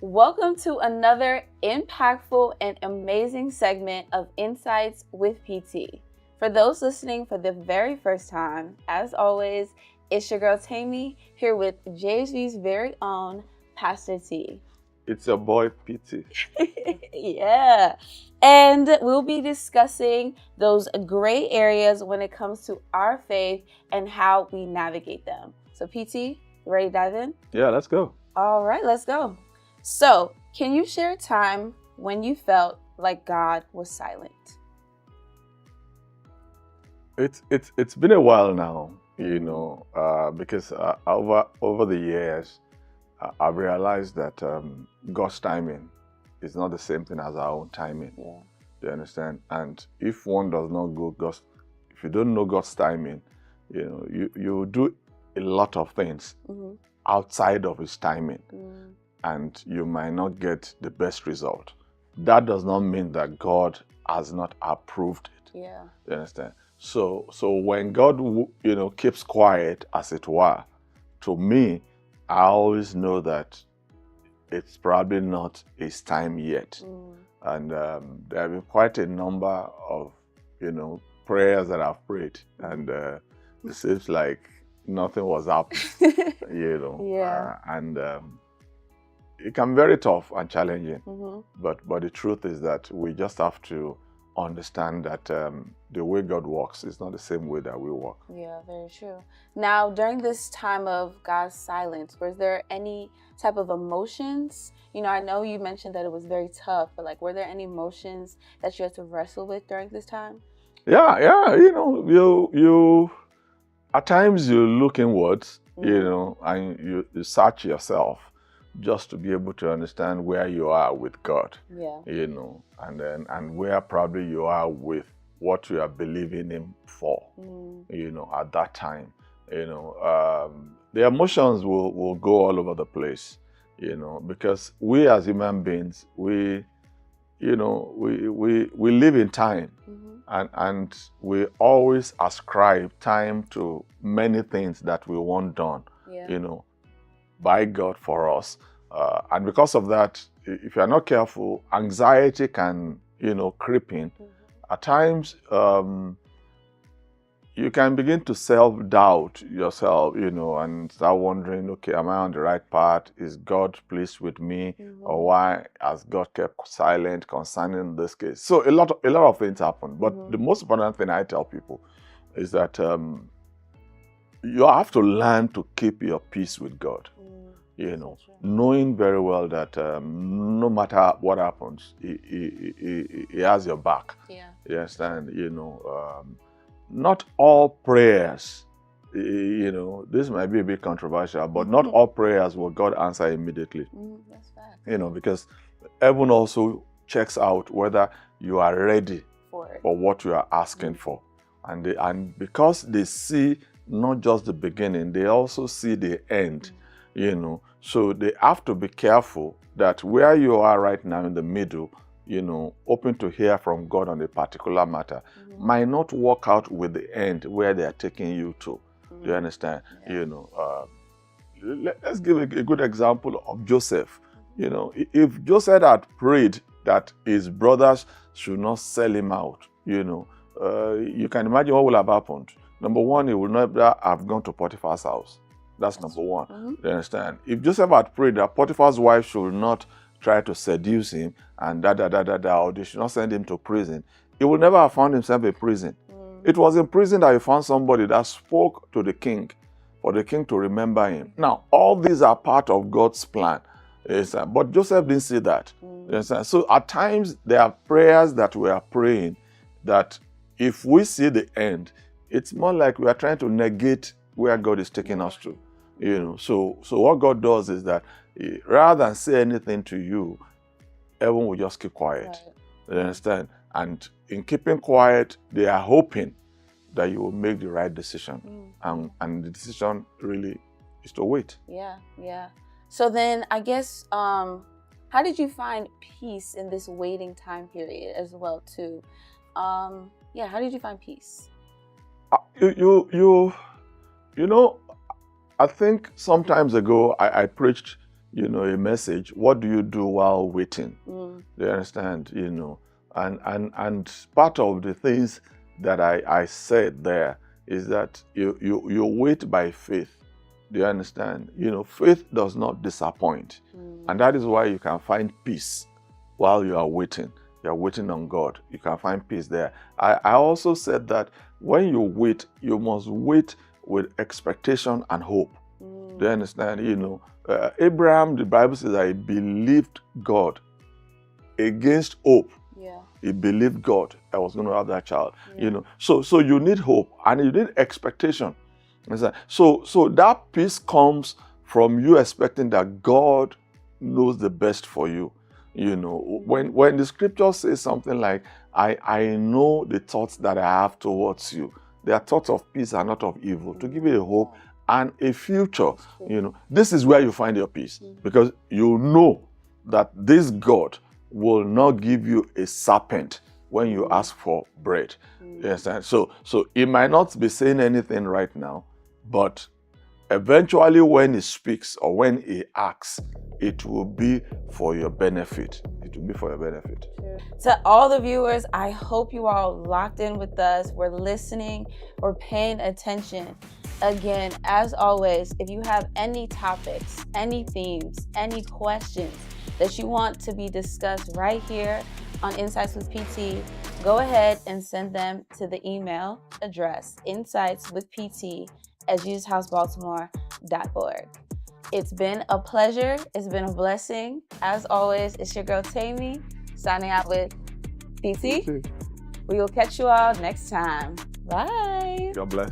Welcome to another impactful and amazing segment of Insights with PT. For those listening for the very first time, as always, it's your girl Tammy here with JHV's very own Pastor T. It's your boy PT. Yeah. And we'll be discussing those gray areas when it comes to our faith and how we navigate them. So PT, you ready to dive in? Yeah, let's go. All right, let's go. So, can you share a time when you felt like God was silent? It's been a while now, because over the years, I've realized that God's timing is not the same thing as our own timing. Yeah. Do you understand? And if one does not if you don't know God's timing, you do a lot of things outside of His timing. And you might not get the best result. That does not mean that God has not approved it. Yeah. You understand? So when God, keeps quiet, as it were, to me, I always know that it's probably not His time yet. And there have been quite a number of, prayers that I've prayed, and it seems like nothing was up. Yeah. It can be very tough and challenging, but the truth is that we just have to understand that the way God works is not the same way that we work. Yeah, very true. Now, during this time of God's silence, was there any type of emotions? I know you mentioned that it was very tough, but were there any emotions that you had to wrestle with during this time? Yeah. You at times you look inwards, and you search yourself, just to be able to understand where you are with God. Yeah. And where probably you are with what you are believing Him for, at that time. The emotions will go all over the place, because we as human beings, we live in time, and we always ascribe time to many things that we want done, by God for us. And because of that, if you're not careful, anxiety can, creep in. At times, you can begin to self-doubt yourself, and start wondering, okay, am I on the right path? Is God pleased with me? Or why has God kept silent concerning this case? So a lot of things happen. But the most important thing I tell people is that you have to learn to keep your peace with God. Knowing very well that no matter what happens, he has your back. Yeah. You understand? Not all prayers, this might be a bit controversial, but not all prayers will God answer immediately. That's fact. Because heaven also checks out whether you are ready For what you are asking for. And because they see not just the beginning, they also see the end. So they have to be careful that where you are right now in the middle, open to hear from God on a particular matter, might not work out with the end where they are taking you to. Do you understand? Yeah. Let's give a good example of Joseph. If Joseph had prayed that his brothers should not sell him out, you can imagine what would have happened. Number one, he would never have gone to Potiphar's house. That's number one. You understand? If Joseph had prayed that Potiphar's wife should not try to seduce him and or they should not send him to prison, he would never have found himself in prison. It was in prison that he found somebody that spoke to the king, for the king to remember him. Now, all these are part of God's plan. But Joseph didn't see that. So at times, there are prayers that we are praying that if we see the end, it's more like we are trying to negate where God is taking us to. So what God does is that rather than say anything to you, everyone will just keep quiet. Right. You understand? And in keeping quiet, they are hoping that you will make the right decision. And the decision really is to wait. Yeah. So then I guess, how did you find peace in this waiting time period as well too? How did you find peace? I think sometimes ago I preached, a message, what do you do while waiting? Mm. Do you understand? And part of the things that I said there is that you wait by faith. Do you understand? Faith does not disappoint. And that is why you can find peace while you are waiting. You're waiting on God. You can find peace there. I also said that when you wait, you must wait with expectation and hope. Do you understand? Abraham, the Bible says that he believed God against hope. Yeah. He believed God that was going to have that child. Yeah. So you need hope and you need expectation. So that peace comes from you expecting that God knows the best for you. When the scripture says something like, I know the thoughts that I have towards you. They are thoughts of peace and not of evil, to give you a hope and a future. This is where you find your peace, because you know that this God will not give you a serpent when you ask for bread. Yes, so he might not be saying anything right now, but eventually when he speaks or when he acts, it will be for your benefit. It will be for your benefit. To all the viewers, I hope you all locked in with us. We're listening, we're paying attention. Again, as always, if you have any topics, any themes, any questions that you want to be discussed right here on Insights with PT, go ahead and send them to the email address insightswithpt@jesushousebaltimore.org. It's been a pleasure. It's been a blessing. As always, it's your girl Tammy signing out with PT. We will catch you all next time. Bye. God bless.